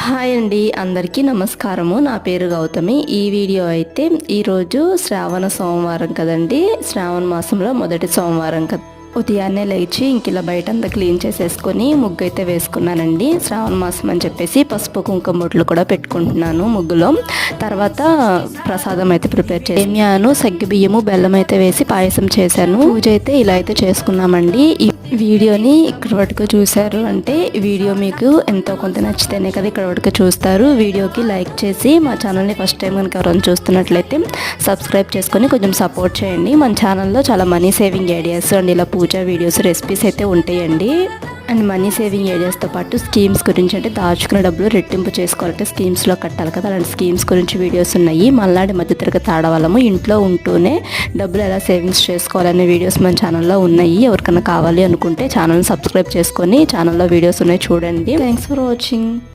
Hi అండి, అందరికీ నమస్కారము. నా పేరు గౌతమి. ఈ వీడియో అయితే ఈరోజు శ్రావణ సోమవారం కదండి. శ్రావణ మాసంలో మొదటి సోమవారం కదా. ఉదయాన్నే లేచి ఇలా బయటంతా క్లీన్ చేసేసుకొని ముగ్గు అయితే వేసుకున్నానండి. శ్రావణ మాసం అని చెప్పేసి పసుపు కుంకుమ బొట్లు కూడా పెట్టుకుంటున్నాను ముగ్గులో. తర్వాత ప్రసాదం అయితే ప్రిపేర్ చేసి సేమియాను, సగ్గుబియ్యము, బెల్లం అయితే వేసి పాయసం చేశాను. పూజ అయితే ఇలా అయితే చేసుకున్నామండి. ఈ వీడియోని ఇక్కడ వరకు చూశారు అంటే వీడియో మీకు ఎంతో కొంత నచ్చితేనే కదా ఇక్కడ వరకు చూస్తారు. వీడియోకి లైక్ చేసి మా ఛానల్ని ఫస్ట్ టైం కనుక ఎవరైనా చూస్తున్నట్లయితే సబ్స్క్రైబ్ చేసుకొని కొంచెం సపోర్ట్ చేయండి. మన ఛానల్లో చాలా మనీ సేవింగ్ ఐడియాస్ అండ్ ఇలా పూజ వీడియోస్, రెసిపీస్ అయితే ఉంటాయండి. అండ్ మనీ సేవింగ్ ఐడియాస్తో పాటు స్కీమ్స్ గురించి, అంటే దాచుకున్న డబ్బులు రెట్టింపు చేసుకోవాలంటే స్కీమ్స్లో కట్టాలి కదా, అలాంటి స్కీమ్స్ గురించి వీడియోస్ ఉన్నాయి. మళ్ళాడి మధ్యతరగతి ఆడవాళ్ళము ఇంట్లో ఉంటూనే డబ్బులు ఎలా సేవింగ్స్ చేసుకోవాలనే వీడియోస్ మన ఛానల్లో ఉన్నాయి. ఎవరికైనా కావాలి అనుకుంటే ఛానల్ని సబ్స్క్రైబ్ చేసుకొని ఛానల్లో వీడియోస్ ఉన్నాయి చూడండి. Thanks for watching.